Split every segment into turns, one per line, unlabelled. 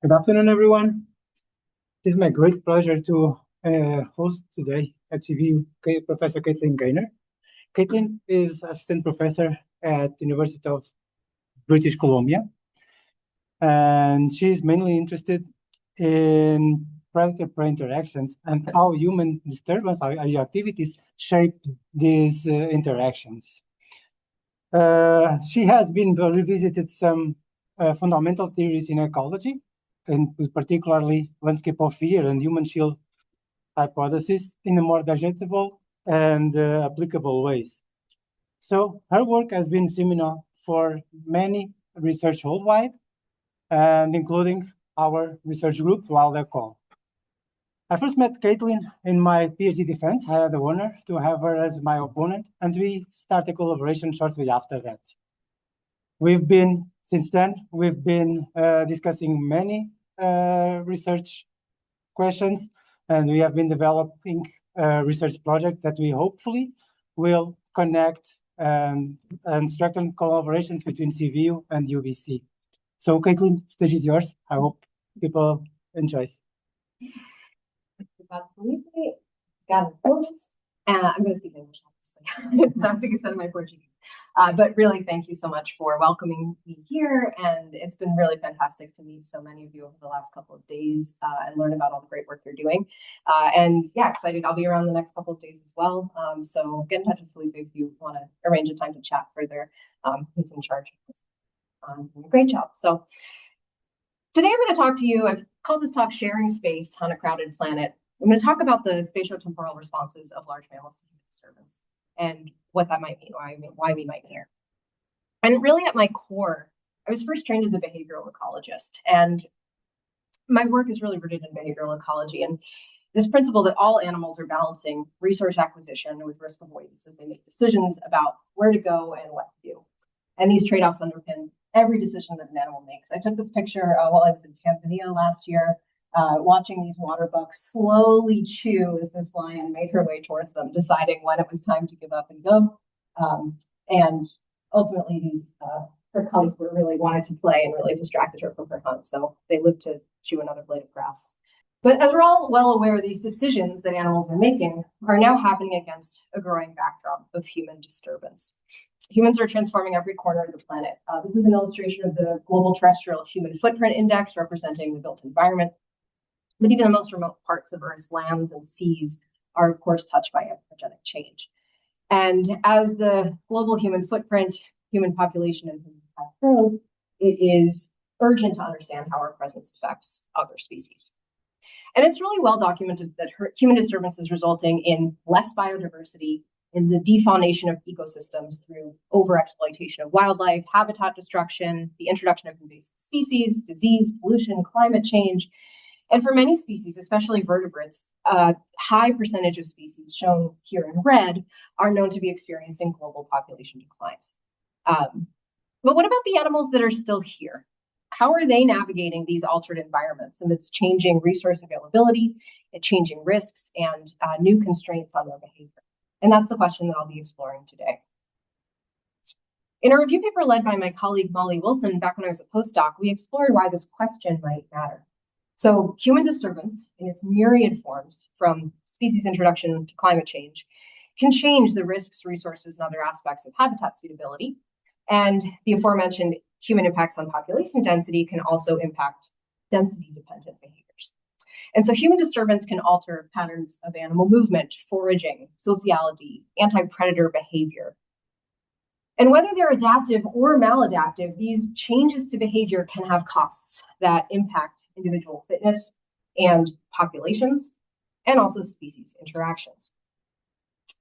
Good afternoon, everyone. It is my great pleasure to host today at CIBIO Professor Kaitlyn Gaynor. Kaitlyn is assistant professor at the University of British Columbia, and she's mainly interested in predator-prey interactions and how human disturbance or activities shape these interactions. She has been revisited some fundamental theories in ecology, and particularly landscape of fear and human shield hypothesis in a more digestible and applicable ways. So her work has been seminal for many research worldwide, and including our research group, WildEcol. I first met Kaitlyn in my PhD defense. I had the honor to have her as my opponent, and we started a collaboration shortly after that. Since then, we've been discussing many research questions, and we have been developing research projects that we hopefully will connect and strengthen collaborations between CIBIO and UBC. So, Kaitlyn, stage is yours. I hope people enjoy.
I'm going to speak English, obviously. That's the extent of my Portuguese. But really, thank you so much for welcoming me here. And it's been really fantastic to meet so many of you over the last couple of days and learn about all the great work you're doing. And yeah, excited. I'll be around the next couple of days as well. So get in touch with Felipe if you want to arrange a time to chat further. He's in charge. Great job. So today I'm going to talk to you. I've called this talk Sharing Space on a Crowded Planet. I'm going to talk about the spatiotemporal responses of large mammals to human disturbance and what that might mean, why we might care. And really at my core, I was first trained as a behavioral ecologist, and my work is really rooted in behavioral ecology and this principle that all animals are balancing resource acquisition with risk avoidance as they make decisions about where to go and what to do. And these trade-offs underpin every decision that an animal makes. I took this picture while I was in Tanzania last year, watching these water bucks slowly chew as this lion made her way towards them, deciding when it was time to give up and go. And ultimately, her cubs were really wanted to play and really distracted her from her hunt. So they lived to chew another blade of grass. But as we're all well aware, these decisions that animals are making are now happening against a growing backdrop of human disturbance. Humans are transforming every corner of the planet. This is an illustration of the Global Terrestrial Human Footprint Index representing the built environment. But even the most remote parts of Earth's lands and seas are, of course, touched by anthropogenic change. And as the global human footprint, human population, and human health grows, it is urgent to understand how our presence affects other species. And it's really well documented that human disturbance is resulting in less biodiversity, in the defaunation of ecosystems through overexploitation of wildlife, habitat destruction, the introduction of invasive species, disease, pollution, climate change. And for many species, especially vertebrates, a high percentage of species shown here in red are known to be experiencing global population declines. But what about the animals that are still here? How are they navigating these altered environments amidst changing resource availability, and changing risks, and new constraints on their behavior? And that's the question that I'll be exploring today. In a review paper led by my colleague Molly Wilson back when I was a postdoc, we explored why this question might matter. So human disturbance in its myriad forms, from species introduction to climate change, can change the risks, resources, and other aspects of habitat suitability. And the aforementioned human impacts on population density can also impact density-dependent behaviors. And so human disturbance can alter patterns of animal movement, foraging, sociality, anti-predator behavior. And whether they're adaptive or maladaptive, these changes to behavior can have costs that impact individual fitness and populations, and also species interactions.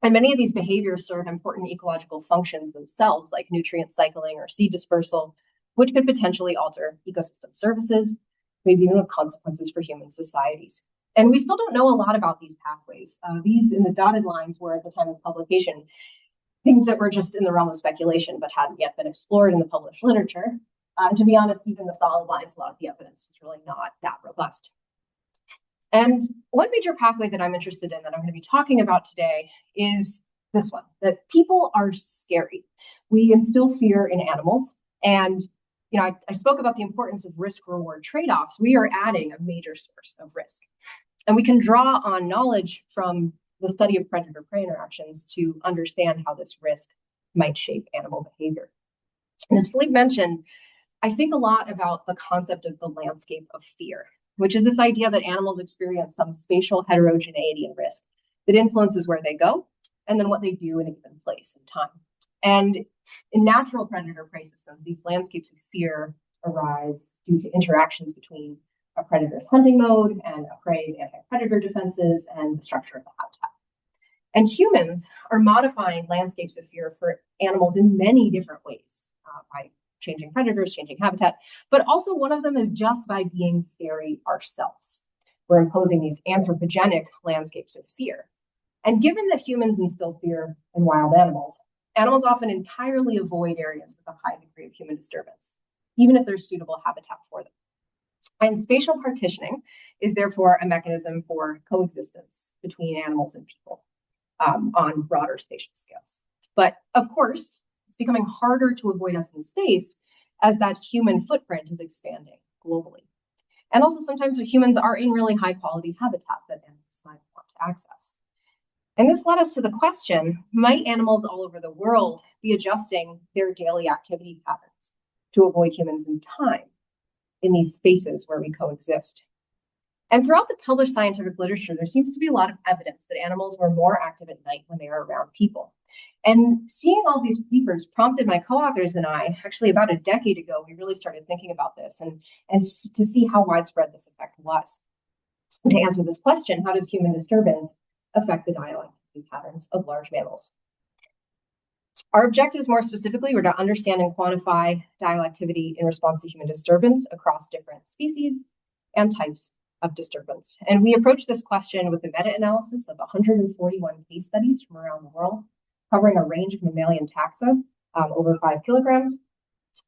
And many of these behaviors serve important ecological functions themselves, like nutrient cycling or seed dispersal, which could potentially alter ecosystem services, maybe even with consequences for human societies. And we still don't know a lot about these pathways. These in the dotted lines were, at the time of publication, things that were just in the realm of speculation, but hadn't yet been explored in the published literature. To be honest, even the solid lines, a lot of the evidence was really not that robust. And one major pathway that I'm interested in, that I'm going to be talking about today, is this one, that people are scary. We instill fear in animals, and I spoke about the importance of risk-reward trade-offs. We are adding a major source of risk. And we can draw on knowledge from the study of predator-prey interactions to understand how this risk might shape animal behavior. And as Philippe mentioned, I think a lot about the concept of the landscape of fear, which is this idea that animals experience some spatial heterogeneity and risk that influences where they go and then what they do in a given place and time. And in natural predator-prey systems, these landscapes of fear arise due to interactions between a predator's hunting mode and a prey's anti-predator defenses and the structure of the habitat. And humans are modifying landscapes of fear for animals in many different ways, by changing predators, changing habitat, but also one of them is just by being scary ourselves. We're imposing these anthropogenic landscapes of fear. And given that humans instill fear in wild animals, animals often entirely avoid areas with a high degree of human disturbance, even if there's suitable habitat for them. And spatial partitioning is therefore a mechanism for coexistence between animals and people on broader spatial scales. But of course, it's becoming harder to avoid us in space as that human footprint is expanding globally. And also sometimes humans are in really high quality habitat that animals might want to access. And this led us to the question, might animals all over the world be adjusting their daily activity patterns to avoid humans in time in these spaces where we coexist? And throughout the published scientific literature, there seems to be a lot of evidence that animals were more active at night when they are around people. And seeing all these papers prompted my co-authors and I, actually about a decade ago, we really started thinking about this and to see how widespread this effect was. And to answer this question, how does human disturbance affect the diel activity patterns of large mammals? Our objectives more specifically were to understand and quantify diel activity in response to human disturbance across different species and types of disturbance. And we approached this question with a meta-analysis of 141 case studies from around the world, covering a range of mammalian taxa over 5 kilograms.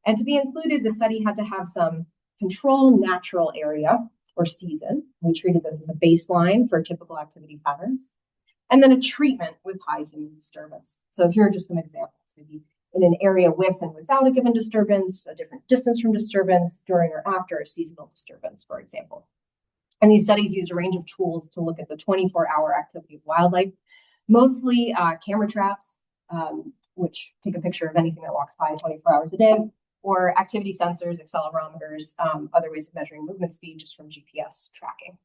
And to be included, the study had to have some control natural area or season. We treated this as a baseline for typical activity patterns. And then a treatment with high human disturbance. So here are just some examples. Maybe in an area with and without a given disturbance, a different distance from disturbance, during or after a seasonal disturbance, for example. And these studies used a range of tools to look at the 24-hour activity of wildlife, mostly camera traps, which take a picture of anything that walks by 24 hours a day, or activity sensors, accelerometers, other ways of measuring movement speed just from GPS tracking.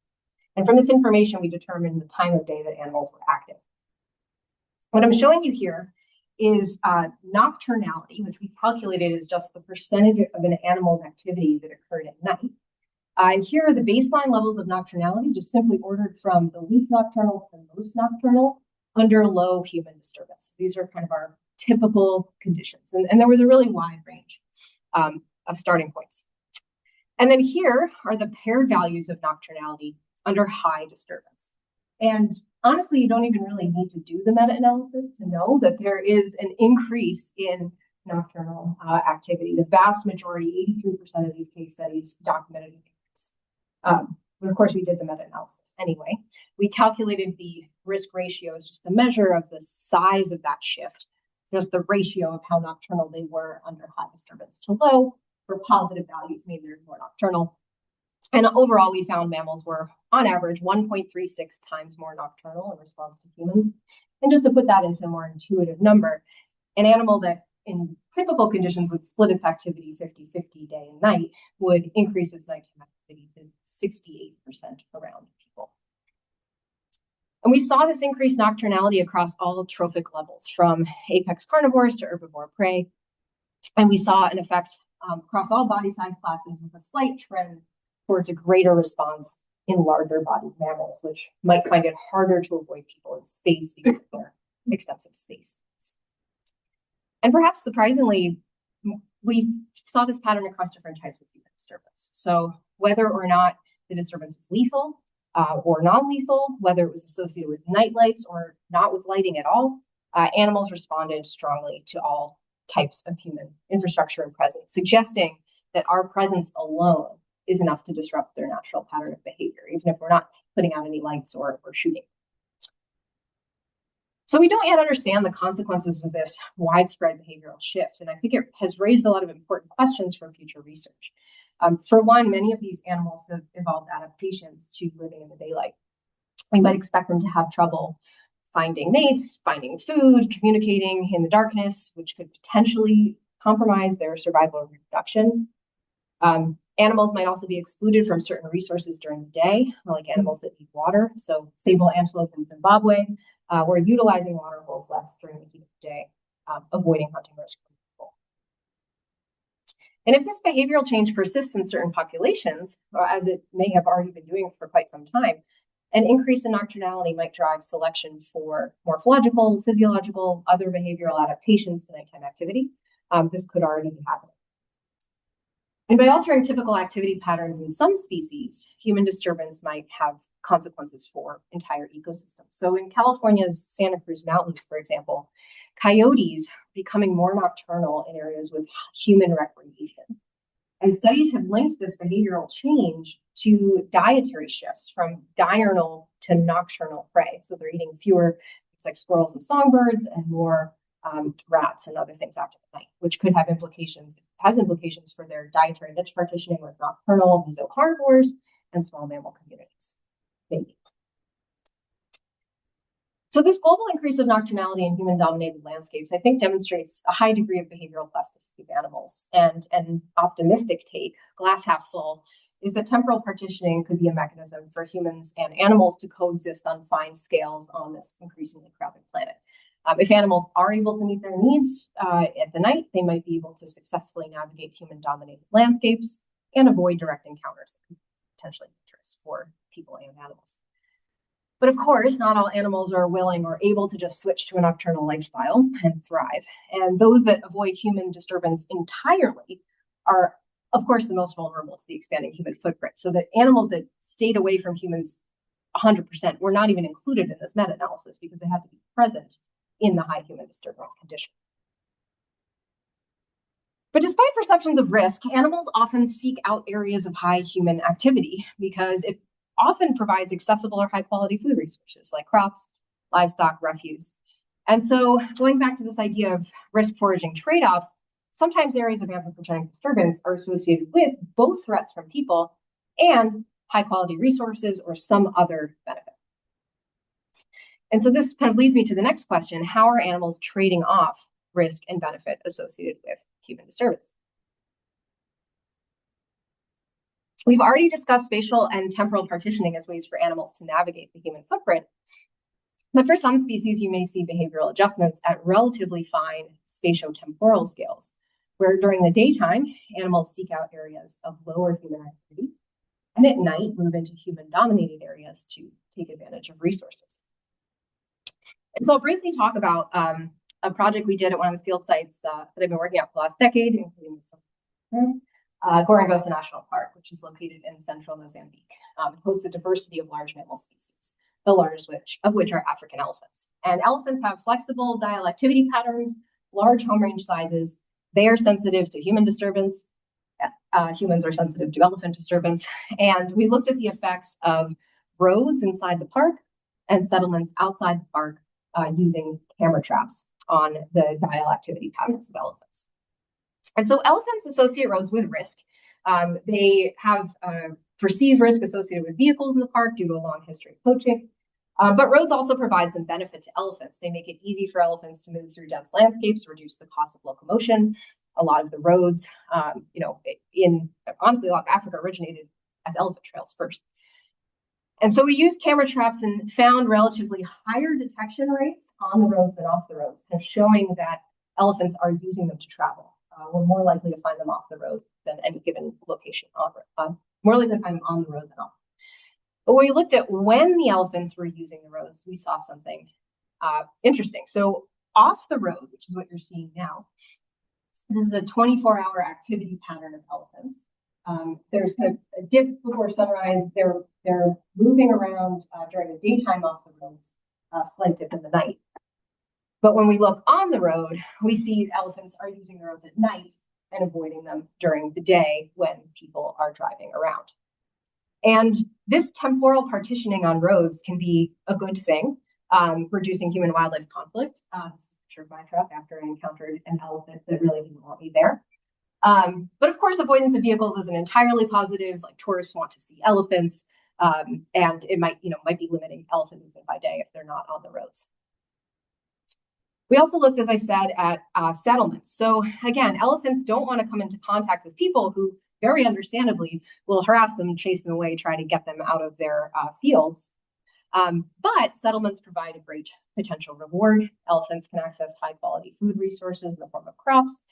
And from this information, we determined the time of day that animals were active. What I'm showing you here is nocturnality, which we calculated as just the percentage of an animal's activity that occurred at night. And here are the baseline levels of nocturnality, just simply ordered from the least nocturnal to the most nocturnal under low human disturbance. These are kind of our typical conditions. And there was a really wide range of starting points. And then here are the paired values of nocturnality under high disturbance. And honestly, you don't even really need to do the meta-analysis to know that there is an increase in nocturnal activity. The vast majority, 83% of these case studies documented an increase. But of course, we did the meta-analysis anyway. We calculated the risk ratio as just a measure of the size of that shift, just the ratio of how nocturnal they were under high disturbance to low. For positive values, mean they're more nocturnal. And overall, we found mammals were, on average, 1.36 times more nocturnal in response to humans. And just to put that into a more intuitive number, an animal that in typical conditions would split its activity 50-50 day and night would increase its nighttime activity to 68% around people. And we saw this increased nocturnality across all trophic levels, from apex carnivores to herbivore prey. And we saw an effect across all body size classes with a slight trend towards a greater response in larger bodied mammals, which might find it harder to avoid people in space because of their extensive space. And perhaps surprisingly, we saw this pattern across different types of human disturbance. So whether or not the disturbance was lethal or non-lethal, whether it was associated with night lights or not with lighting at all, animals responded strongly to all types of human infrastructure and presence, suggesting that our presence alone is enough to disrupt their natural pattern of behavior, even if we're not putting out any lights or shooting. So we don't yet understand the consequences of this widespread behavioral shift, and I think it has raised a lot of important questions for future research. For one, many of these animals have evolved adaptations to living in the daylight. We might expect them to have trouble finding mates, finding food, communicating in the darkness, which could potentially compromise their survival and reproduction. Animals might also be excluded from certain resources during the day, like animals that need water. So sable antelope in Zimbabwe were utilizing water holes less during the heat of the day, avoiding hunting risk for people. And if this behavioral change persists in certain populations, as it may have already been doing for quite some time, an increase in nocturnality might drive selection for morphological, physiological, other behavioral adaptations to nighttime activity. This could already be happening. And by altering typical activity patterns in some species, human disturbance might have consequences for entire ecosystems. So in California's Santa Cruz Mountains, for example, coyotes are becoming more nocturnal in areas with human recreation. And studies have linked this behavioral change to dietary shifts from diurnal to nocturnal prey. So they're eating fewer things like squirrels and songbirds and more rats and other things after the night, which could have implications, has implications for their dietary niche partitioning with nocturnal mesocarnivores and small mammal communities. Maybe. So this global increase of nocturnality in human-dominated landscapes, I think, demonstrates a high degree of behavioral plasticity of animals. And an optimistic take, glass half full, is that temporal partitioning could be a mechanism for humans and animals to coexist on fine scales on this increasingly crowded planet. If animals are able to meet their needs at the night, they might be able to successfully navigate human-dominated landscapes and avoid direct encounters that could be potentially dangerous for people and animals. But of course, not all animals are willing or able to just switch to a nocturnal lifestyle and thrive. And those that avoid human disturbance entirely are, of course, the most vulnerable to the expanding human footprint. So the animals that stayed away from humans 100% were not even included in this meta-analysis because they had to be present in the high human disturbance condition. But despite perceptions of risk, animals often seek out areas of high human activity because it often provides accessible or high quality food resources like crops, livestock, refuse. And so going back to this idea of risk foraging trade-offs, sometimes areas of anthropogenic disturbance are associated with both threats from people and high quality resources or some other benefit. And so this kind of leads me to the next question: how are animals trading off risk and benefit associated with human disturbance? We've already discussed spatial and temporal partitioning as ways for animals to navigate the human footprint. But for some species, you may see behavioral adjustments at relatively fine spatiotemporal scales, where during the daytime, animals seek out areas of lower human activity, and at night move into human-dominated areas to take advantage of resources. And so I'll briefly talk about a project we did at one of the field sites that I've been working on for the last decade, including some Gorongosa National Park, which is located in central Mozambique. It hosts a diversity of large mammal species, the largest of which are African elephants. And elephants have flexible diel activity patterns, large home range sizes. They are sensitive to human disturbance. Humans are sensitive to elephant disturbance. And we looked at the effects of roads inside the park and settlements outside the park using camera traps on the diel activity patterns of elephants. And so elephants associate roads with risk. They have perceived risk associated with vehicles in the park due to a long history of poaching. But roads also provide some benefit to elephants. They make it easy for elephants to move through dense landscapes, reduce the cost of locomotion. A lot of the roads, honestly, a lot of Africa originated as elephant trails first. And so we used camera traps and found relatively higher detection rates on the roads than off the roads, kind of showing that elephants are using them to travel. We're more likely to find them off the road than any given location. More likely to find them on the road than off. But when we looked at when the elephants were using the roads, we saw something interesting. So off the road, which is what you're seeing now, this is a 24-hour activity pattern of elephants. There's kind of a dip before sunrise. They're moving around during the daytime off the roads, slight dip in the night. But when we look on the road, we see elephants are using the roads at night and avoiding them during the day when people are driving around. And this temporal partitioning on roads can be a good thing reducing human-wildlife conflict. This is a picture of my truck after I encountered an elephant that really didn't want me there. But of course, avoidance of vehicles isn't entirely positive. Like tourists want to see elephants, and it might be limiting elephant movement by day if they're not on the roads. We also looked, as I said, at settlements. So again, elephants don't want to come into contact with people who, very understandably, will harass them, chase them away, try to get them out of their fields. But settlements provide a great potential reward. Elephants can access high-quality food resources in the form of crops.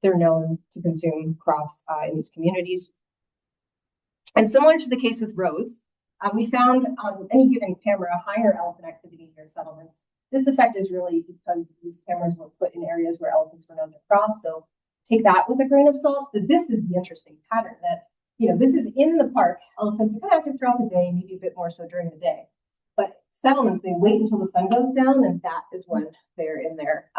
They're known to consume crops in these communities. And similar to the case with roads, we found on any given camera higher elephant activity near settlements. This effect is really because these cameras were put in areas where elephants were known to cross. So take that with a grain of salt. But this is the interesting pattern that, this is in the park. Elephants are kind of active throughout the day, maybe a bit more so during the day. But settlements, they wait until the sun goes down, and that is when they're in there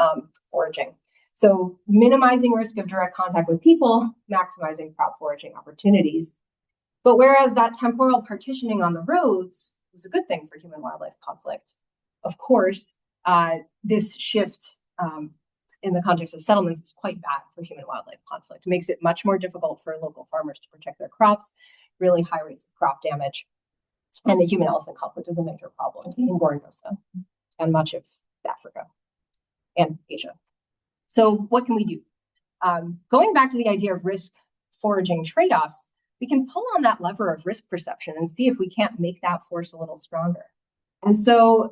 foraging. So minimizing risk of direct contact with people, maximizing crop foraging opportunities. But whereas that temporal partitioning on the roads was a good thing for human-wildlife conflict, of course, this shift in the context of settlements is quite bad for human-wildlife conflict. It makes it much more difficult for local farmers to protect their crops, really high rates of crop damage. And the human-elephant conflict is a major problem in Borneo and much of Africa and Asia. So what can we do? Going back to the idea of risk foraging trade-offs, we can pull on that lever of risk perception and see if we can't make that force a little stronger. And so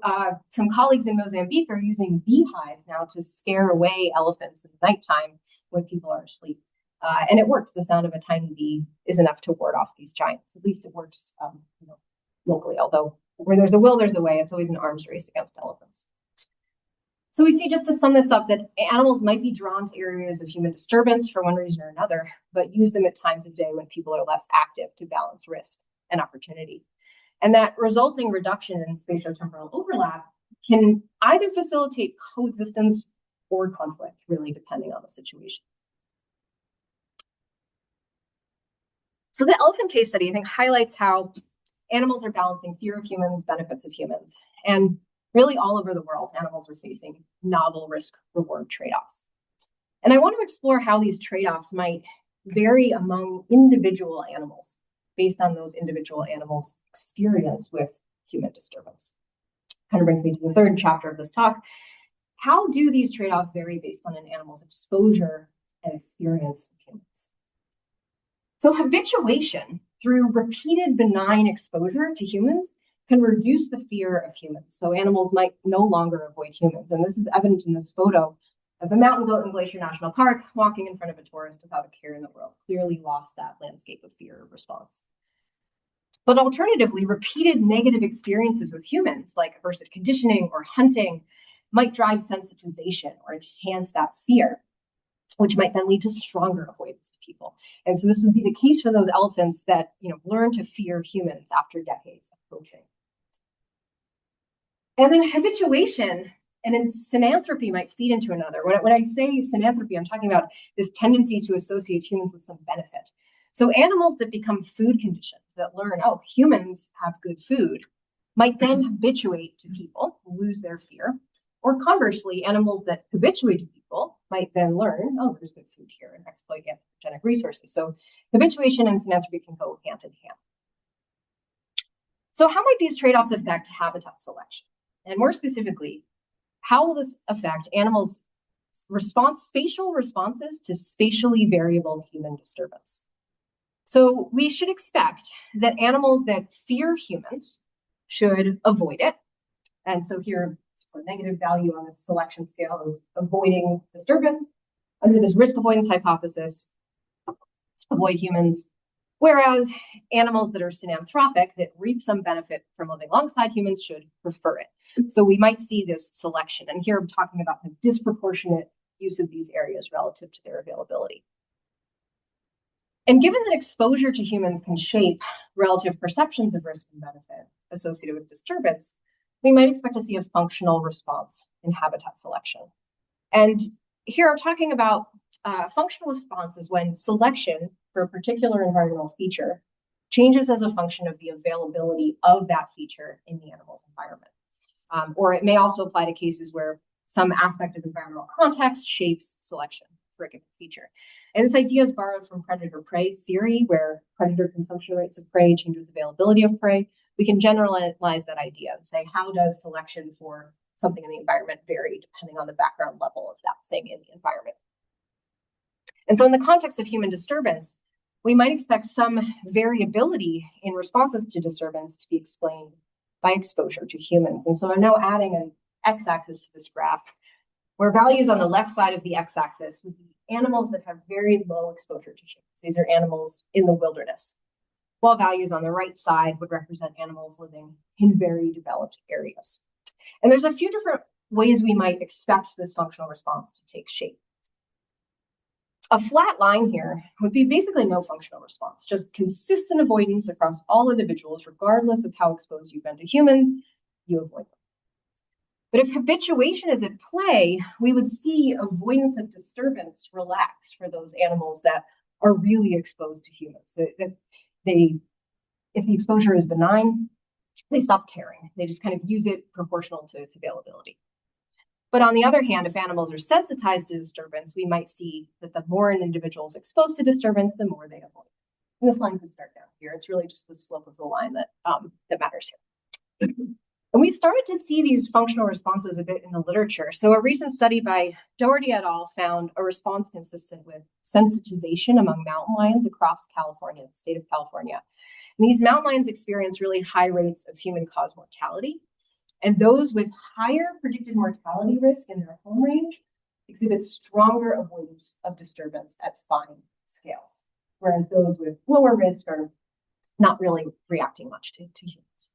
some colleagues in Mozambique are using beehives now to scare away elephants in the nighttime when people are asleep. And it works. The sound of a tiny bee is enough to ward off these giants. At least it works locally, although where there's a will, there's a way. It's always an arms race against elephants. So we see, just to sum this up, that animals might be drawn to areas of human disturbance for one reason or another, but use them at times of day when people are less active to balance risk and opportunity. And that resulting reduction in spatiotemporal overlap can either facilitate coexistence or conflict, really depending on the situation. So the elephant case study, I think, highlights how animals are balancing fear of humans, benefits of humans. And really all over the world, animals are facing novel risk-reward trade-offs. And I want to explore how these trade-offs might vary among individual animals based on those individual animals' experience with human disturbance. Kind of brings me to the third chapter of this talk. How do these trade-offs vary based on an animal's exposure and experience with humans? So habituation through repeated benign exposure to humans can reduce the fear of humans. So animals might no longer avoid humans. And this is evident in this photo of a mountain goat in Glacier National Park walking in front of a tourist without a care in the world. Clearly lost that landscape of fear response. But alternatively, repeated negative experiences with humans, like aversive conditioning or hunting, might drive sensitization or enhance that fear, which might then lead to stronger avoidance of people. And so this would be the case for those elephants that learn to fear humans after decades of poaching. And then habituation and then synanthropy might feed into another. When I say synanthropy, I'm talking about this tendency to associate humans with some benefit. So animals that become food conditioned, that learn, oh, humans have good food, might then habituate to people, lose their fear. Or conversely, animals that habituate to people might then learn, oh, there's good food here, and exploit anthropogenic resources. So habituation and synanthropy can go hand in hand. So how might these trade-offs affect habitat selection? And more specifically, how will this affect animals' spatial responses to spatially variable human disturbance? So we should expect that animals that fear humans should avoid it. And so here, a negative value on this selection scale is avoiding disturbance. Under this risk avoidance hypothesis, avoid humans. Whereas animals that are synanthropic, that reap some benefit from living alongside humans, should prefer it. So we might see this selection. And here I'm talking about the disproportionate use of these areas relative to their availability. And given that exposure to humans can shape relative perceptions of risk and benefit associated with disturbance, we might expect to see a functional response in habitat selection. And here I'm talking about functional responses when selection for a particular environmental feature changes as a function of the availability of that feature in the animal's environment. Or it may also apply to cases where some aspect of environmental context shapes selection for a given feature. And this idea is borrowed from predator-prey theory, where predator consumption rates of prey change with availability of prey. We can generalize that idea and say, how does selection for something in the environment vary depending on the background level of that thing in the environment? And so in the context of human disturbance, we might expect some variability in responses to disturbance to be explained by exposure to humans. And so I'm now adding an x-axis to this graph, where values on the left side of the x-axis would be animals that have very low exposure to humans. These are animals in the wilderness, while values on the right side would represent animals living in very developed areas. And there's a few different ways we might expect this functional response to take shape. A flat line here would be basically no functional response, just consistent avoidance across all individuals, regardless of how exposed you've been to humans, you avoid them. But if habituation is at play, we would see avoidance of disturbance relax for those animals that are really exposed to humans. If the exposure is benign, they stop caring. They just kind of use it proportional to its availability. But on the other hand, if animals are sensitized to disturbance, we might see that the more an individual is exposed to disturbance, the more they avoid. And this line could start down here. It's really just the slope of the line that matters here. And we've started to see these functional responses a bit in the literature. So a recent study by Doherty et al. Found a response consistent with sensitization among mountain lions across California, the state of California. And these mountain lions experience really high rates of human-caused mortality. And those with higher predicted mortality risk in their home range exhibit stronger avoidance of disturbance at fine scales, whereas those with lower risk are not really reacting much to humans.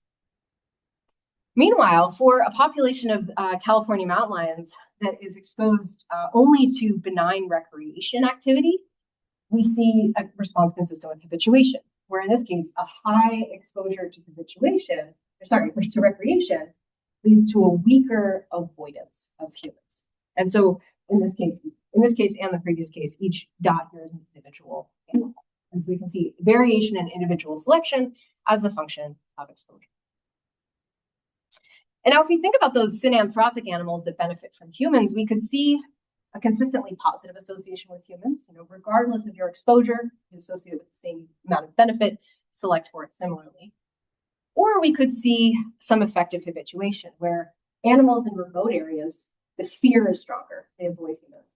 Meanwhile, for a population of California mountain lions that is exposed only to benign recreation activity, we see a response consistent with habituation, where in this case, a high exposure to recreation leads to a weaker avoidance of humans. And so in this case and the previous case, each dot here is an individual animal. And so we can see variation in individual selection as a function of exposure. And now if we think about those synanthropic animals that benefit from humans, we could see a consistently positive association with humans. Regardless of your exposure, you associate it with the same amount of benefit, select for it similarly. Or we could see some effective habituation, where animals in remote areas, the fear is stronger, they avoid humans.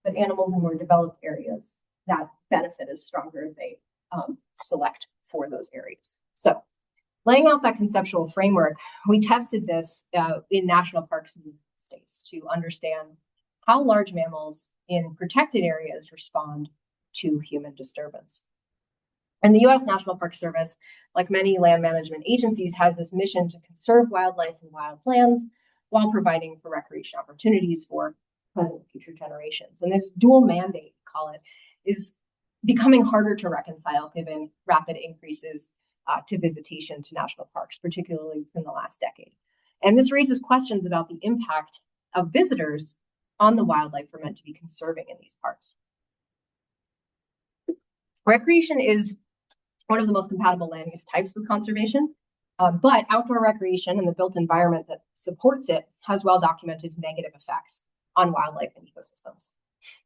But animals in more developed areas, that benefit is stronger, they select for those areas. So laying out that conceptual framework, we tested this in national parks in the United States to understand how large mammals in protected areas respond to human disturbance. And the U.S. National Park Service, like many land management agencies, has this mission to conserve wildlife and wild lands while providing for recreation opportunities for present and future generations. And this dual mandate, call it, is becoming harder to reconcile given rapid increases to visitation to national parks, particularly within the last decade. And this raises questions about the impact of visitors on the wildlife we're meant to be conserving in these parks. Recreation is one of the most compatible land use types with conservation, but outdoor recreation and the built environment that supports it has well-documented negative effects on wildlife and ecosystems.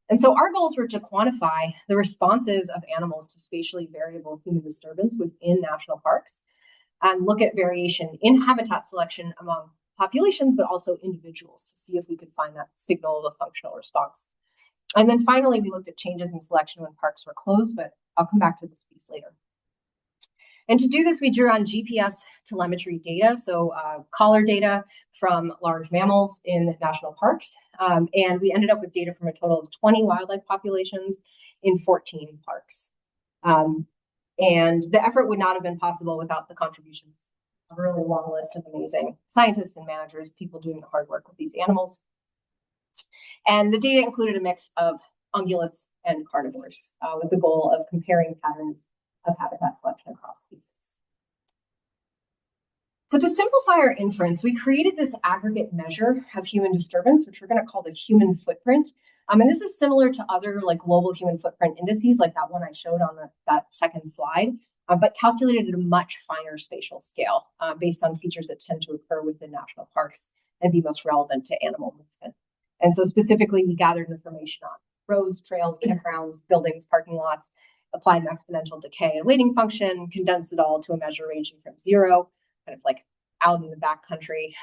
And so our goals were to quantify the responses of animals to spatially variable human disturbance within national parks and look at variation in habitat selection among populations, but also individuals to see if we could find that signal of a functional response. And then finally, we looked at changes in selection when parks were closed, but I'll come back to this piece later. And to do this, we drew on GPS telemetry data, so collar data from large mammals in national parks. And we ended up with data from a total of 20 wildlife populations in 14 parks. And the effort would not have been possible without the contributions of a really long list of amazing scientists and managers, people doing the hard work with these animals. And the data included a mix of ungulates and carnivores with the goal of comparing patterns of habitat selection across species. So to simplify our inference, we created this aggregate measure of human disturbance, which we're going to call the human footprint. And this is similar to other global human footprint indices, like that one I showed on that second slide. but calculated at a much finer spatial scale based on features that tend to occur within national parks and be most relevant to animal movement. And so specifically, we gathered information on roads, trails, campgrounds, buildings, parking lots, applied an exponential decay and weighting function, condensed it all to a measure ranging from 0, kind of like out in the backcountry,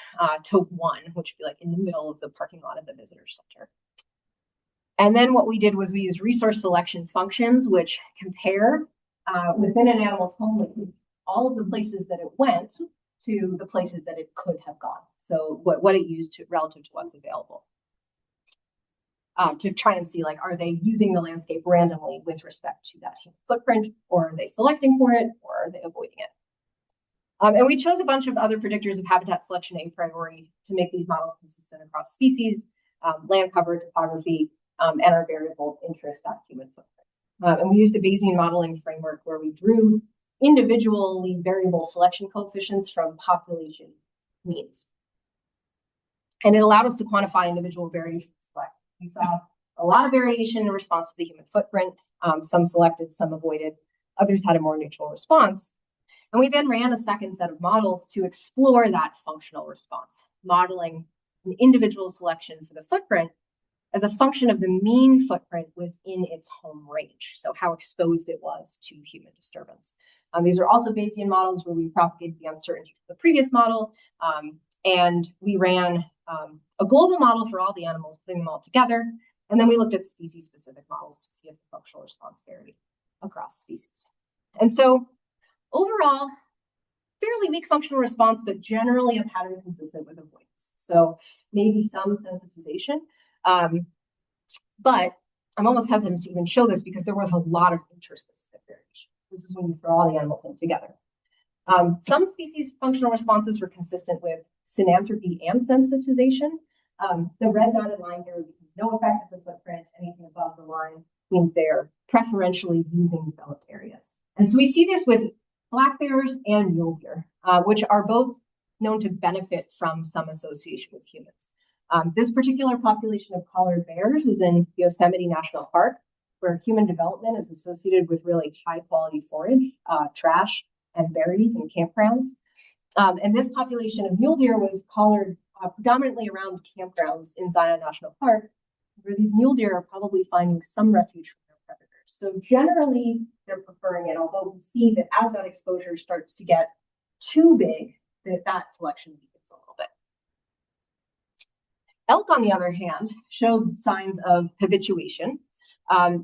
to 1, which would be like in the middle of the parking lot of the visitor center. And then what we did was we used resource selection functions, which compare within an animal's home all of the places that it went to the places that it could have gone. So what it used relative to what's available. To try and see, like, are they using the landscape randomly with respect to that human footprint, or are they selecting for it, or are they avoiding it? And we chose a bunch of other predictors of habitat selection a priori to make these models consistent across species, land cover, topography, and our variable of interest, that human footprint. And we used a Bayesian modeling framework where we drew individually variable selection coefficients from population means. And it allowed us to quantify individual variations. We saw a lot of variation in response to the human footprint. Some selected, some avoided. Others had a more neutral response. And we then ran a second set of models to explore that functional response, modeling an individual selection for the footprint as a function of the mean footprint within its home range, so how exposed it was to human disturbance. These are also Bayesian models where we propagated the uncertainty from the previous model, and we ran a global model for all the animals, putting them all together, and then we looked at species-specific models to see if the functional response varied across species. And so overall, fairly weak functional response, but generally a pattern consistent with avoidance. So maybe some sensitization, but I'm almost hesitant to even show this because there was a lot of interspecific variation. This is when you throw all the animals in together. Some species functional responses were consistent with synanthropy and sensitization. The red dotted line here would be no effect of the footprint. Anything above the line means they're preferentially using developed areas. And so we see this with black bears and mule deer, which are both known to benefit from some association with humans. This particular population of collared bears is in Yosemite National Park, where human development is associated with really high quality forage, trash, and berries and campgrounds. And this population of mule deer was collared predominantly around campgrounds in Zion National Park, where these mule deer are probably finding some refuge from their predators. So generally, they're preferring it, although we see that as that exposure starts to get too big, that selection weakens a little bit. Elk, on the other hand, showed signs of habituation.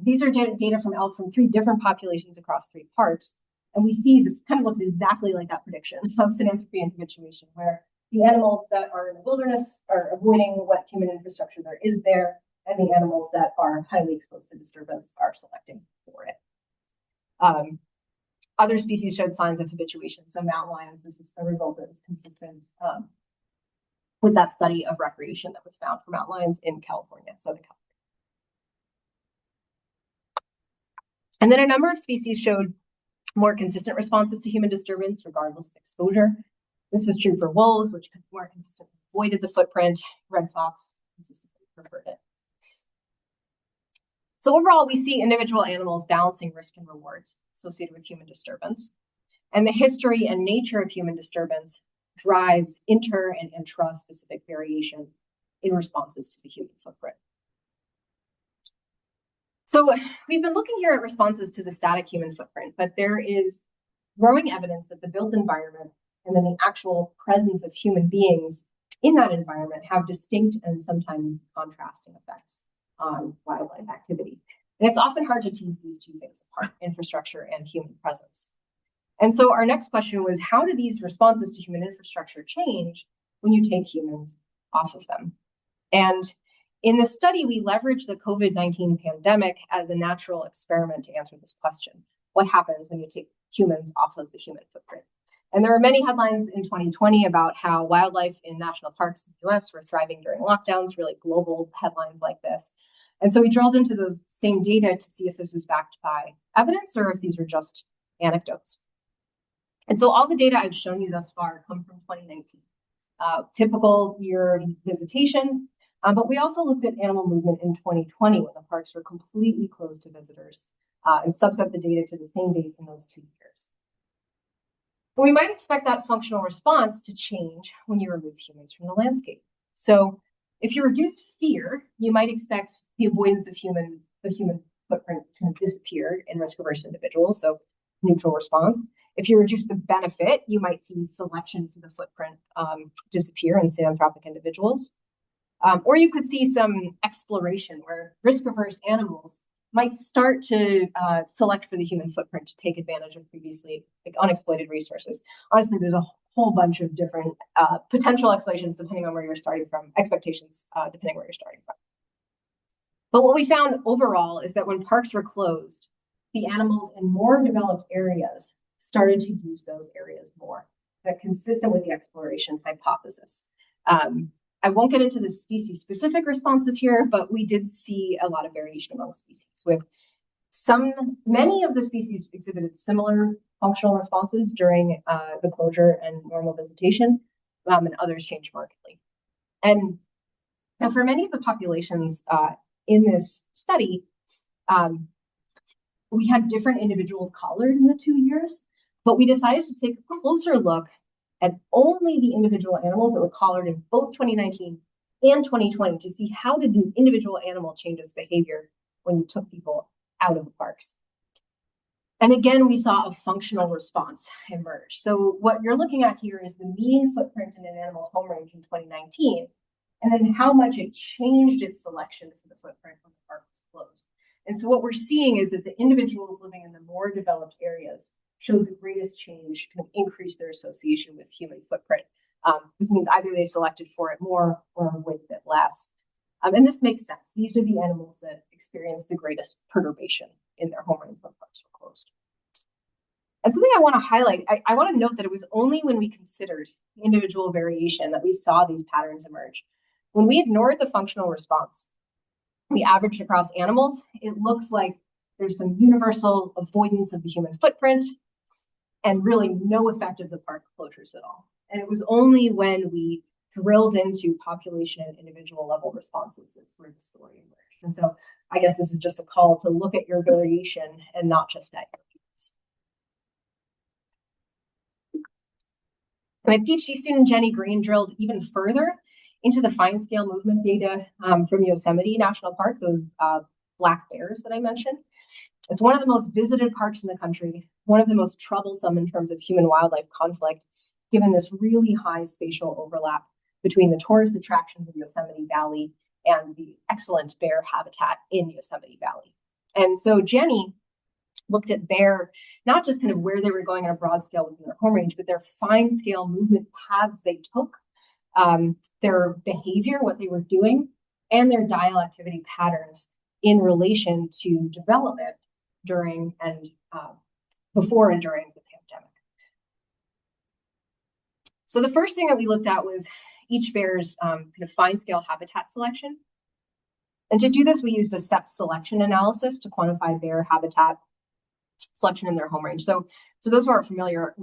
These are data from elk from 3 different populations across 3 parks. And we see this kind of looks exactly like that prediction of synanthropy and habituation, where the animals that are in the wilderness are avoiding what human infrastructure there is there, and the animals that are highly exposed to disturbance are selecting for it. Other species showed signs of habituation. So mountain lions, this is a result that is consistent with that study of recreation that was found for mountain lions in California, Southern California. And then a number of species showed more consistent responses to human disturbance regardless of exposure. This is true for wolves, which more consistently avoided the footprint. Red fox consistently preferred it. So overall, we see individual animals balancing risk and rewards associated with human disturbance. And the history and nature of human disturbance drives inter and intra-specific variation in responses to the human footprint. So we've been looking here at responses to the static human footprint, but there is growing evidence that the built environment and then the actual presence of human beings in that environment have distinct and sometimes contrasting effects on wildlife activity. And it's often hard to tease these two things apart, infrastructure and human presence. And so our next question was, how do these responses to human infrastructure change when you take humans off of them? And in this study, we leveraged the COVID-19 pandemic as a natural experiment to answer this question. What happens when you take humans off of the human footprint? And there were many headlines in 2020 about how wildlife in national parks in the US were thriving during lockdowns, really global headlines like this. And so we drilled into those same data to see if this was backed by evidence or if these were just anecdotes. And so all the data I've shown you thus far come from 2019. Typical year of visitation, but we also looked at animal movement in 2020 when the parks were completely closed to visitors and subset the data to the same dates in those 2 years. But we might expect that functional response to change when you remove humans from the landscape. So if you reduce fear, you might expect the avoidance of the human footprint to disappear in risk-averse individuals, so neutral response. If you reduce the benefit, you might see selection for the footprint disappear in synanthropic individuals. Or you could see some exploration where risk-averse animals might start to select for the human footprint to take advantage of previously unexploited resources. Honestly, there's a whole bunch of different potential explanations depending on where you're starting from, expectations depending where you're starting from. But what we found overall is that when parks were closed, the animals in more developed areas started to use those areas more, consistent with the exploration hypothesis. I won't get into the species-specific responses here, but we did see a lot of variation among species. With many of the species exhibited similar functional responses during the closure and normal visitation, and others changed markedly. And now for many of the populations in this study, we had different individuals collared in the 2 years, but we decided to take a closer look at only the individual animals that were collared in both 2019 and 2020 to see how did the individual animal change its behavior when you took people out of the parks. And again, we saw a functional response emerge. So what you're looking at here is the mean footprint in an animal's home range in 2019, and then how much it changed its selection for the footprint when the park was closed. And so what we're seeing is that the individuals living in the more developed areas showed the greatest change, kind of increase their association with human footprint. This means either they selected for it more or avoided it less. And this makes sense. These are the animals that experience the greatest perturbation in their home range when parks were closed. And something I want to highlight, I want to note that it was only when we considered individual variation that we saw these patterns emerge. When we ignored the functional response, we averaged across animals, it looks like there's some universal avoidance of the human footprint and really no effect of the park closures at all. And it was only when we drilled into population and individual level responses that's where the story emerged. And so I guess this is just a call to look at your variation and not just at your peaks. My PhD student, Jenny Green, drilled even further into the fine scale movement data from Yosemite National Park, those black bears that I mentioned. It's one of the most visited parks in the country, one of the most troublesome in terms of human-wildlife conflict, given this really high spatial overlap between the tourist attractions of Yosemite Valley and the excellent bear habitat in Yosemite Valley. And so Jenny looked at bear, not just kind of where they were going on a broad scale within their home range, but their fine scale movement paths they took, their behavior, what they were doing, and their diel activity patterns in relation to development during and before and during the pandemic. So the first thing that we looked at was each bear's kind of fine scale habitat selection. And to do this, we used a SEP selection analysis to quantify bear habitat selection in their home range. So for those who aren't familiar,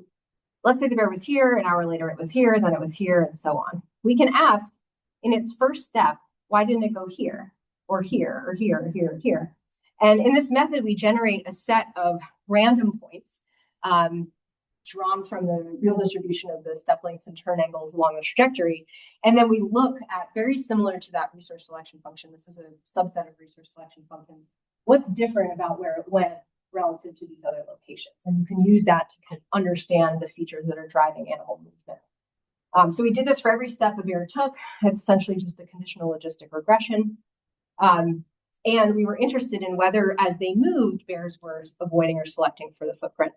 let's say the bear was here, an hour later it was here, then it was here, and so on. We can ask in its first step, why didn't it go here, or here, or here, or here, or here? And in this method, we generate a set of random points drawn from the real distribution of the step lengths and turn angles along the trajectory. And then we look at, very similar to that resource selection function, this is a subset of resource selection functions, what's different about where it went relative to these other locations. And you can use that to kind of understand the features that are driving animal movement. So we did this for every step a bear took. It's essentially just a conditional logistic regression. And we were interested in whether, as they moved, bears were avoiding or selecting for the footprint.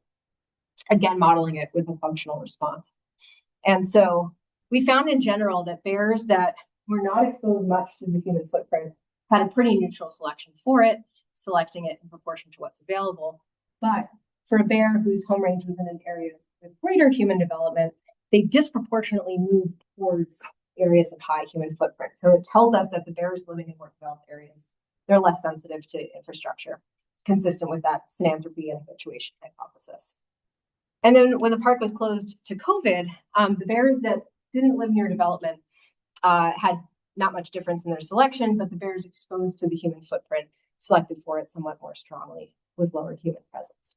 Again, modeling it with a functional response. And so we found in general that bears that were not exposed much to the human footprint had a pretty neutral selection for it, selecting it in proportion to what's available. But for a bear whose home range was in an area with greater human development, they disproportionately moved towards areas of high human footprint. So it tells us that the bears living in more developed areas, they're less sensitive to infrastructure, consistent with that synanthropy and habituation hypothesis. And then when the park was closed to COVID, the bears that didn't live near development had not much difference in their selection, but the bears exposed to the human footprint selected for it somewhat more strongly with lower human presence.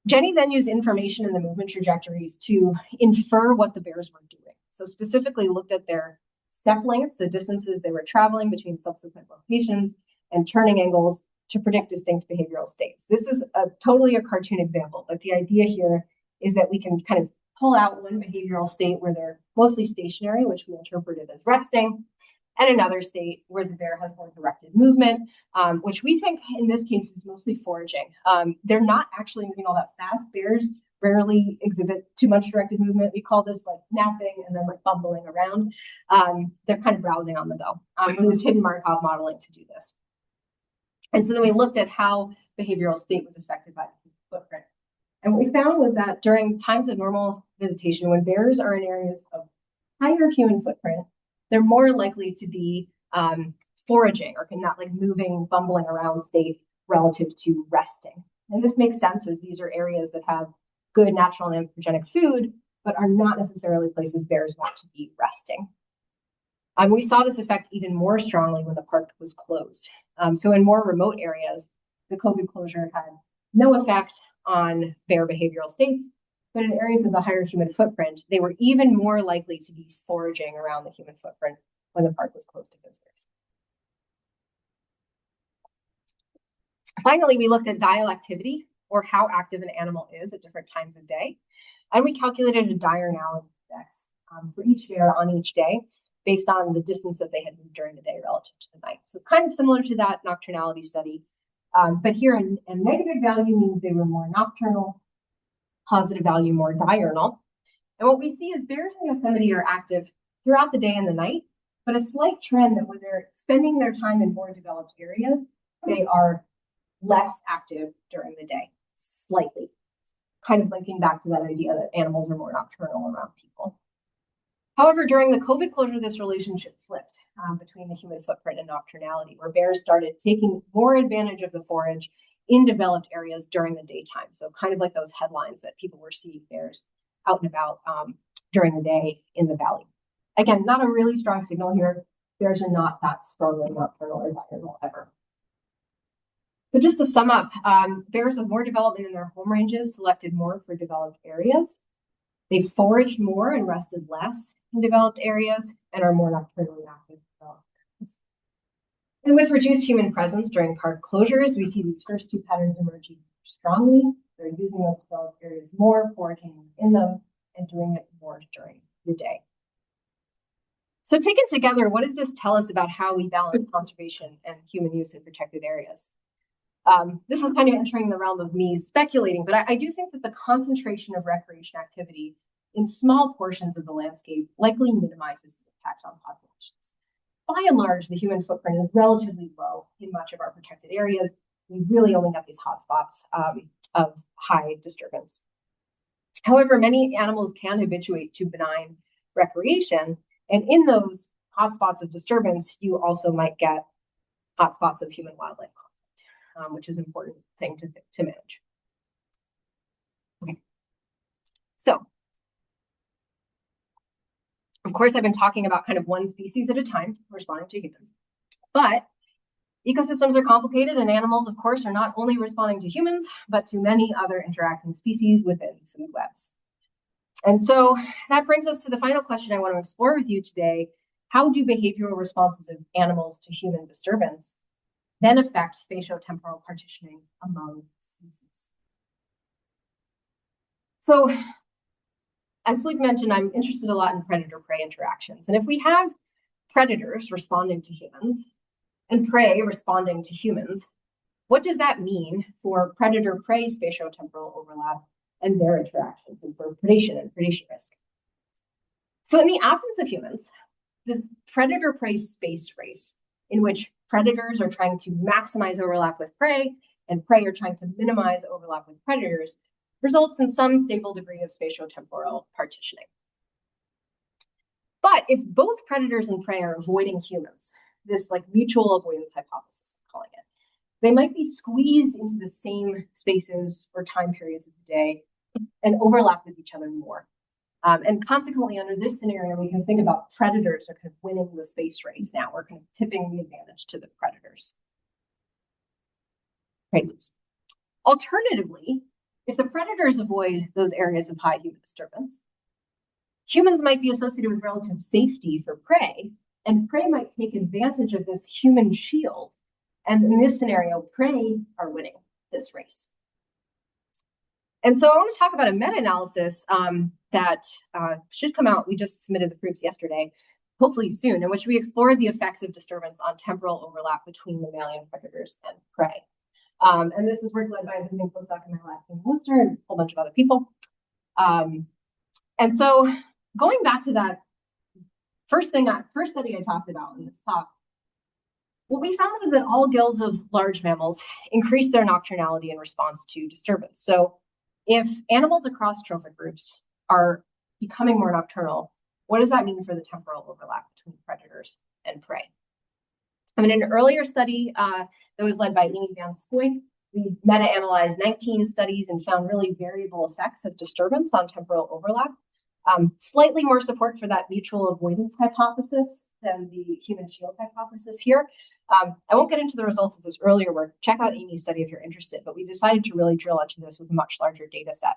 Jenny then used information in the movement trajectories to infer what the bears were doing. So specifically looked at their step lengths, the distances they were traveling between subsequent locations, and turning angles to predict distinct behavioral states. This is totally a cartoon example, but the idea here is that we can kind of pull out one behavioral state where they're mostly stationary, which we interpreted as resting, and another state where the bear has more directed movement, which we think in this case is mostly foraging. They're not actually moving all that fast. Bears rarely exhibit too much directed movement. We call this like napping and then like bumbling around. They're kind of browsing on the go. We used hidden Markov modeling to do this. And so then we looked at how behavioral state was affected by the footprint. And what we found was that during times of normal visitation, when bears are in areas of higher human footprint, they're more likely to be foraging or not like moving, bumbling around state relative to resting. And this makes sense as these are areas that have good natural and anthropogenic food, but are not necessarily places bears want to be resting. We saw this effect even more strongly when the park was closed. So in more remote areas, the COVID closure had no effect on bear behavioral states, but in areas of the higher human footprint, they were even more likely to be foraging around the human footprint when the park was closed to visitors. Finally, we looked at diel activity, or how active an animal is at different times of day. And we calculated a diurnality index for each bear on each day based on the distance that they had moved during the day relative to the night. So kind of similar to that nocturnality study. But here a negative value means they were more nocturnal, positive value more diurnal. And what we see is bears in Yosemite are active throughout the day and the night, but a slight trend that when they're spending their time in more developed areas, they are less active during the day, slightly. Kind of linking back to that idea that animals are more nocturnal around people. However, during the COVID closure, this relationship flipped between the human footprint and nocturnality, where bears started taking more advantage of the forage in developed areas during the daytime. So kind of like those headlines that people were seeing bears out and about during the day in the valley. Again, not a really strong signal here. Bears are not that strongly nocturnal or diurnal ever. So just to sum up, bears with more development in their home ranges selected more for developed areas. They foraged more and rested less in developed areas and are more nocturnally active in developed areas. And with reduced human presence during park closures, we see these first two patterns emerging strongly. They're using those developed areas more, foraging in them, and doing it more during the day. So taken together, what does this tell us about how we balance conservation and human use in protected areas? This is kind of entering the realm of me speculating, but I do think that the concentration of recreation activity in small portions of the landscape likely minimizes the impact on populations. By and large, the human footprint is relatively low in much of our protected areas. We really only got these hotspots of high disturbance. However, many animals can habituate to benign recreation, and in those hotspots of disturbance, you also might get hotspots of human-wildlife conflict, which is an important thing to manage. Okay, so of course, I've been talking about kind of one species at a time responding to humans, but ecosystems are complicated, and animals, of course, are not only responding to humans, but to many other interacting species within food webs. And so that brings us to the final question I want to explore with you today. How do behavioral responses of animals to human disturbance then affect spatiotemporal partitioning among species? So, as Philippe mentioned, I'm interested a lot in predator-prey interactions. And if we have predators responding to humans and prey responding to humans, what does that mean for predator-prey spatiotemporal overlap and their interactions, and for predation and predation risk? So in the absence of humans, this predator-prey space race in which predators are trying to maximize overlap with prey and prey are trying to minimize overlap with predators results in some stable degree of spatiotemporal partitioning. But if both predators and prey are avoiding humans, this like mutual avoidance hypothesis, I'm calling it, they might be squeezed into the same spaces or time periods of the day and overlap with each other more. And consequently, under this scenario, we can think about predators are kind of winning the space race now. We're kind of tipping the advantage to the predators. Right. Alternatively, if the predators avoid those areas of high human disturbance, humans might be associated with relative safety for prey, and prey might take advantage of this human shield. And in this scenario, prey are winning this race. And so I want to talk about a meta-analysis that should come out. We just submitted the proofs yesterday, hopefully soon, in which we explored the effects of disturbance on temporal overlap between mammalian predators and prey. And this is work led by a visiting postdoc in my lab in Worcester and a whole bunch of other people. And so going back to that first study I talked about in this talk, what we found was that all gills of large mammals increase their nocturnality in response to disturbance. So if animals across trophic groups are becoming more nocturnal, what does that mean for the temporal overlap between predators and prey? In an earlier study that was led by Amy Van Scoy, we meta-analyzed 19 studies and found really variable effects of disturbance on temporal overlap. Slightly more support for that mutual avoidance hypothesis than the human shield hypothesis here. I won't get into the results of this earlier work. Check out Amy's study if you're interested, but we decided to really drill into this with a much larger data set.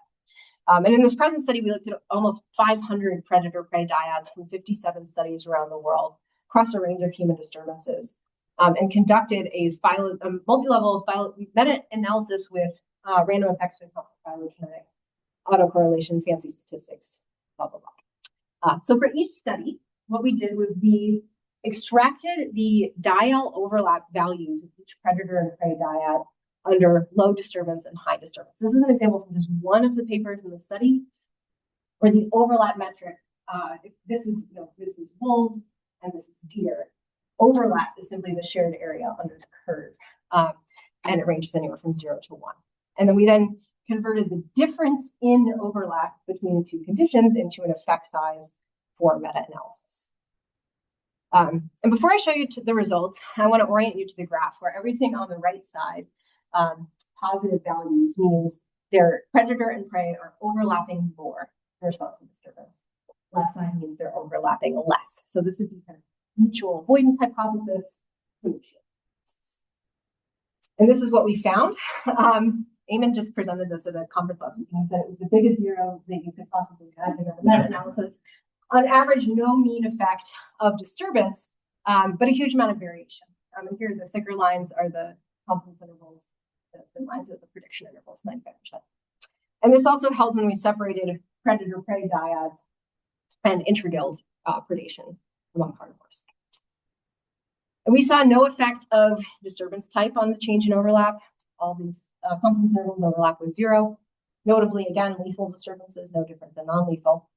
And in this present study, we looked at almost 500 predator-prey dyads from 57 studies around the world across a range of human disturbances, and conducted a multi-level meta-analysis with random effects of phylogenetic autocorrelation, fancy statistics, blah, blah, blah. So for each study, what we did was we extracted the diel overlap values of each predator and prey dyad under low disturbance and high disturbance. This is an example from just one of the papers in the study where the overlap metric, this is wolves and this is deer. Overlap is simply the shared area under the curve, and it ranges anywhere from 0 to 1. And then we converted the difference in overlap between the two conditions into an effect size for meta-analysis. And before I show you the results, I want to orient you to the graph where everything on the right side, positive values, means their predator and prey are overlapping more in response to disturbance. Left side means they're overlapping less. So this would be kind of mutual avoidance hypothesis. And this is what we found. Eamon just presented this at a conference last week, and he said it was the biggest zero that you could possibly have in a meta-analysis. On average, no mean effect of disturbance, but a huge amount of variation. And here, the thicker lines are the confidence intervals, the lines are the prediction intervals, 95%. And this also held when we separated predator-prey dyads and intraguild predation among carnivores. And we saw no effect of disturbance type on the change in overlap. All these confidence intervals overlap with 0. Notably, again, lethal disturbances, no different than non-lethal.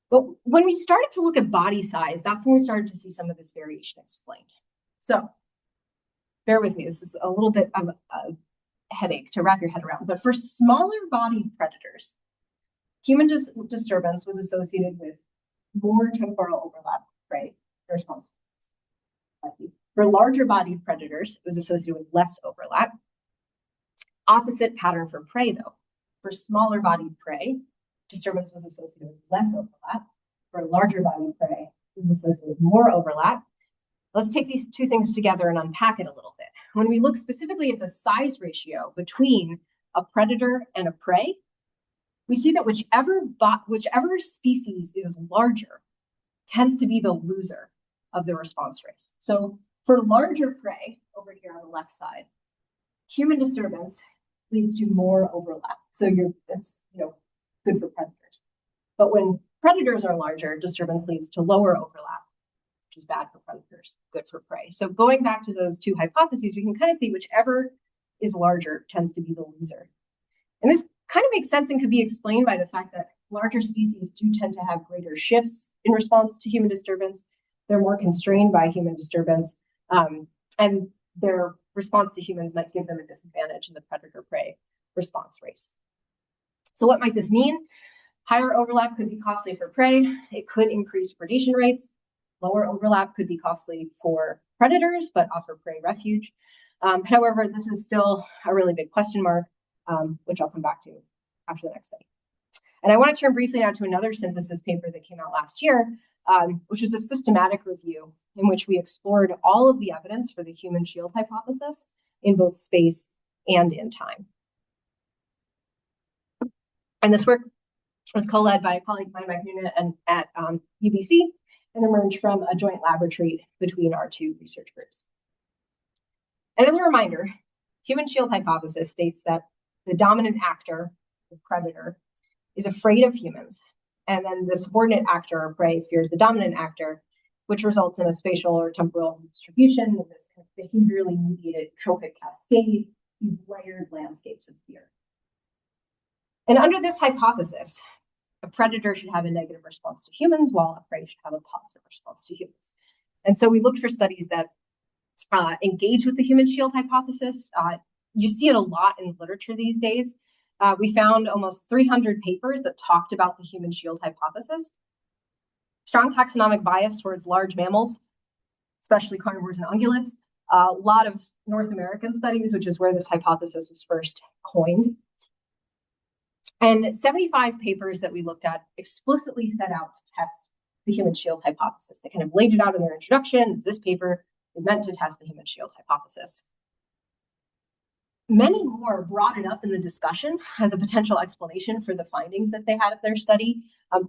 But when we started to look at body size, that's when we started to see some of this variation explained. So bear with me, this is a little bit of a headache to wrap your head around. But for smaller bodied predators, human disturbance was associated with more temporal overlap, prey response. For larger bodied predators, it was associated with less overlap. Opposite pattern for prey, though. For smaller bodied prey, disturbance was associated with less overlap. For larger bodied prey, it was associated with more overlap. Let's take these two things together and unpack it a little bit. When we look specifically at the size ratio between a predator and a prey, we see that whichever species is larger tends to be the loser of the response race. So for larger prey, over here on the left side, human disturbance leads to more overlap. So that's good for predators. But when predators are larger, disturbance leads to lower overlap, which is bad for predators, good for prey. So going back to those two hypotheses, we can kind of see whichever is larger tends to be the loser. And this kind of makes sense and could be explained by the fact that larger species do tend to have greater shifts in response to human disturbance. They're more constrained by human disturbance, and their response to humans might give them a disadvantage in the predator-prey response race. So what might this mean? Higher overlap could be costly for prey. It could increase predation rates. Lower overlap could be costly for predators, but offer prey refuge. However, this is still a really big question mark, which I'll come back to after the next study. And I want to turn briefly now to another synthesis paper that came out last year, which was a systematic review in which we explored all of the evidence for the human shield hypothesis in both space and in time. And this work was co-led by a colleague of mine, and at UBC, and emerged from a joint lab retreat between our two research groups. And as a reminder, human shield hypothesis states that the dominant actor, the predator, is afraid of humans, and then the subordinate actor or prey fears the dominant actor, which results in a spatial or temporal distribution of this kind of behaviorally mediated trophic cascade, these layered landscapes of fear. And under this hypothesis, a predator should have a negative response to humans, while a prey should have a positive response to humans. And so we looked for studies that engage with the human shield hypothesis. You see it a lot in literature these days. We found almost 300 papers that talked about the human shield hypothesis. Strong taxonomic bias towards large mammals, especially carnivores and ungulates. A lot of North American studies, which is where this hypothesis was first coined. And 75 papers that we looked at explicitly set out to test the human shield hypothesis. They kind of laid it out in their introduction. This paper is meant to test the human shield hypothesis. Many more brought it up in the discussion as a potential explanation for the findings that they had of their study,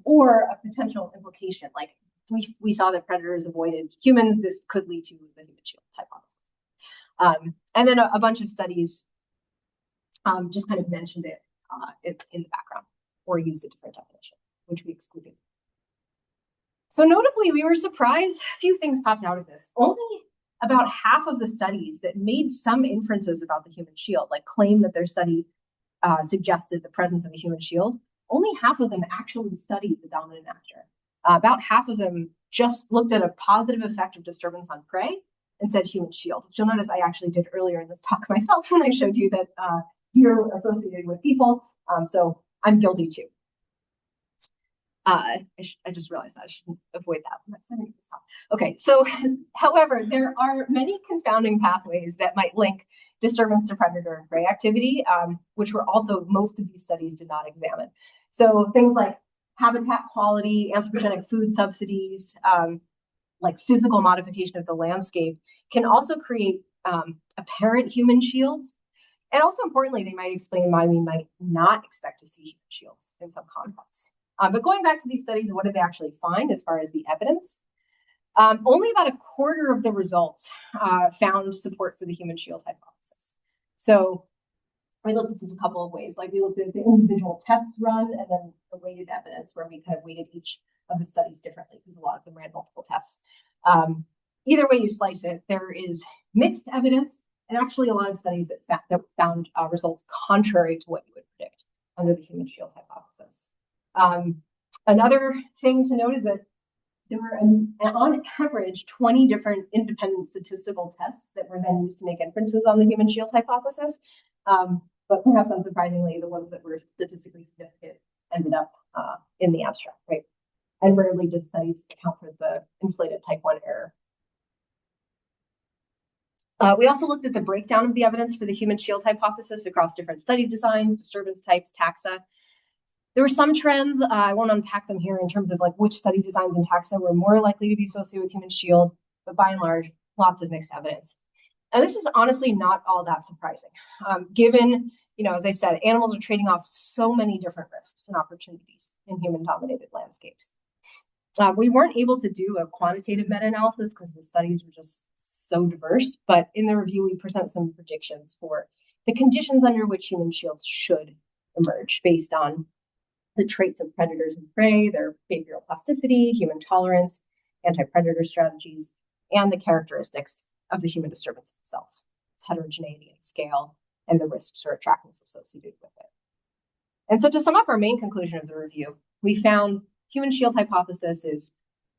or a potential implication, like we saw that predators avoided humans, this could lead to the human shield hypothesis. And then a bunch of studies just kind of mentioned it in the background or used a different definition, which we excluded. So notably, we were surprised. A few things popped out of this. Only about half of the studies that made some inferences about the human shield, like claim that their study suggested the presence of a human shield, only half of them actually studied the dominant actor. About half of them just looked at a positive effect of disturbance on prey and said human shield, which you'll notice I actually did earlier in this talk myself when I showed you that you're associated with people. So I'm guilty too. I just realized that I should avoid that when I'm sending this talk. Okay, so however, there are many confounding pathways that might link disturbance to predator and prey activity, which were also most of these studies did not examine. So things like habitat quality, anthropogenic food subsidies, like physical modification of the landscape can also create apparent human shields. And also importantly, they might explain why we might not expect to see human shields in some contexts. But going back to these studies, what did they actually find as far as the evidence? Only about a quarter of the results found support for the human shield hypothesis. So we looked at this a couple of ways. Like we looked at the individual tests run and then the weighted evidence, where we kind of weighted each of the studies differently because a lot of them ran multiple tests. Either way you slice it, there is mixed evidence and actually a lot of studies that found results contrary to what you would predict under the human shield hypothesis. Another thing to note is that there were, on average, 20 different independent statistical tests that were then used to make inferences on the human shield hypothesis. But perhaps unsurprisingly, the ones that were statistically significant ended up in the abstract, right? And rarely did studies account for the inflated type 1 error. We also looked at the breakdown of the evidence for the human shield hypothesis across different study designs, disturbance types, taxa. There were some trends, I won't unpack them here in terms of like which study designs and taxa were more likely to be associated with human shield, but by and large, lots of mixed evidence. And this is honestly not all that surprising, given, as I said, animals are trading off so many different risks and opportunities in human-dominated landscapes. We weren't able to do a quantitative meta-analysis because the studies were just so diverse, but in the review, we present some predictions for the conditions under which human shields should emerge based on the traits of predators and prey, their behavioral plasticity, human tolerance, anti-predator strategies, and the characteristics of the human disturbance itself, its heterogeneity and scale, and the risks or attractants associated with it. And so to sum up our main conclusion of the review, we found human shield hypothesis is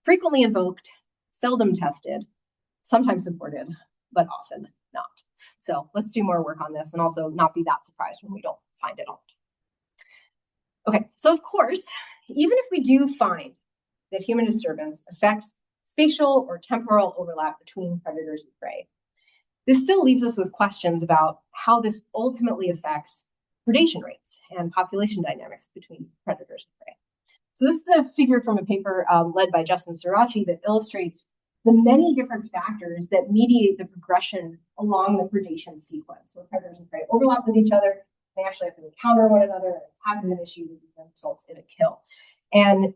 frequently invoked, seldom tested, sometimes supported, but often not. So let's do more work on this and also not be that surprised when we don't find it all. Okay, so of course, even if we do find that human disturbance affects spatial or temporal overlap between predators and prey, this still leaves us with questions about how this ultimately affects predation rates and population dynamics between predators and prey. So this is a figure from a paper led by Justin Sirachi that illustrates the many different factors that mediate the progression along the predation sequence, where predators and prey overlap with each other They actually have to encounter one another, attack an issue that results in a kill. And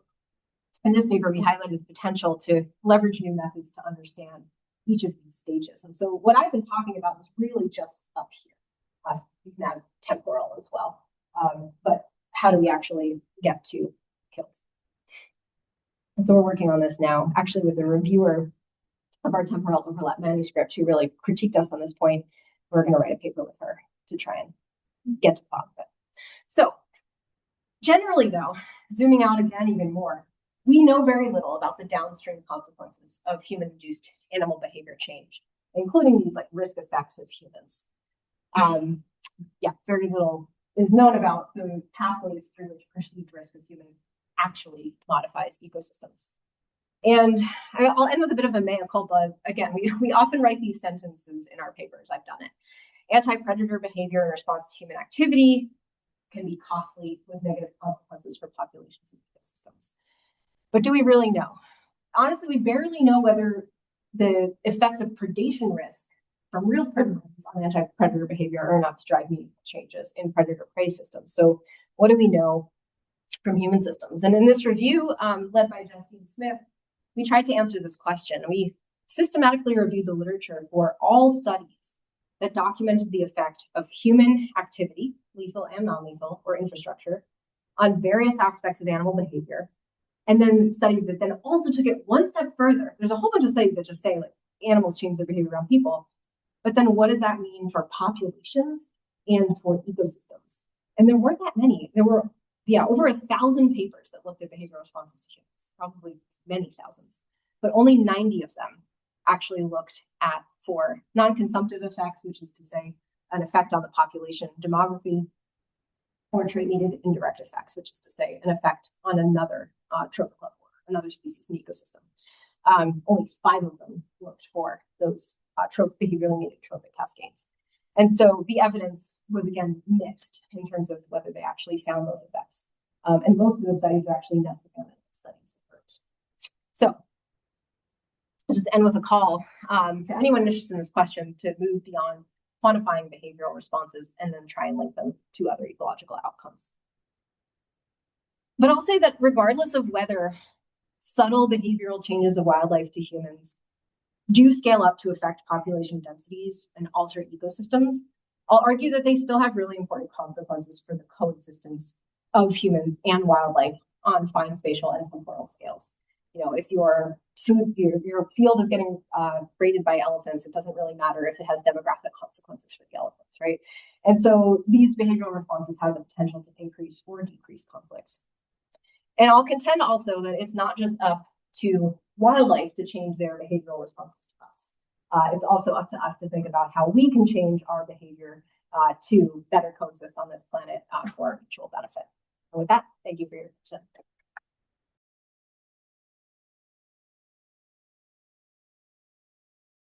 in this paper, we highlighted the potential to leverage new methods to understand each of these stages. And so what I've been talking about is really just up here. You can add temporal as well. But how do we actually get to kills? And so we're working on this now, actually with a reviewer of our temporal overlap manuscript who really critiqued us on this point. We're going to write a paper with her to try and get to the bottom of it. So generally, though, zooming out again even more, we know very little about the downstream consequences of human-induced animal behavior change, including these like risk effects of humans. Very little is known about the pathways through which perceived risk of humans actually modifies ecosystems. And I'll end with a bit of a mea culpa. Again, we often write these sentences in our papers. I've done it. Anti-predator behavior in response to human activity can be costly with negative consequences for populations and ecosystems. But do we really know? Honestly, we barely know whether the effects of predation risk from real predators on anti-predator behavior are enough to drive meaningful changes in predator-prey systems. So what do we know from human systems? And in this review, led by Justine Smith, we tried to answer this question. We systematically reviewed the literature for all studies that documented the effect of human activity, lethal and non-lethal, or infrastructure, on various aspects of animal behavior. And then studies that then also took it one step further. There's a whole bunch of studies that just say like animals change their behavior around people. But then what does that mean for populations and for ecosystems? And there weren't that many. There were, over 1,000 papers that looked at behavioral responses to humans, probably many thousands, but only 90 of them actually looked at for non-consumptive effects, which is to say an effect on the population demography, or trait-mediated indirect effects, which is to say an effect on another trophic level, another species in the ecosystem. Only 5 of them looked for those behaviorally mediated trophic cascades. And so the evidence was again mixed in terms of whether they actually found those effects. And most of the studies are actually nest-dependent studies of birds. So I'll just end with a call to anyone interested in this question to move beyond quantifying behavioral responses and then try and link them to other ecological outcomes. But I'll say that regardless of whether subtle behavioral changes of wildlife to humans do scale up to affect population densities and alter ecosystems, I'll argue that they still have really important consequences for the coexistence of humans and wildlife on fine spatial and temporal scales. If your field is getting raided by elephants, it doesn't really matter if it has demographic consequences for the elephants, right? And so these behavioral responses have the potential to increase or decrease conflicts. And I'll contend also that it's not just up to wildlife to change their behavioral responses to us. It's also up to us to think about how we can change our behavior to better coexist on this planet for our mutual benefit. And with that, thank you for your attention.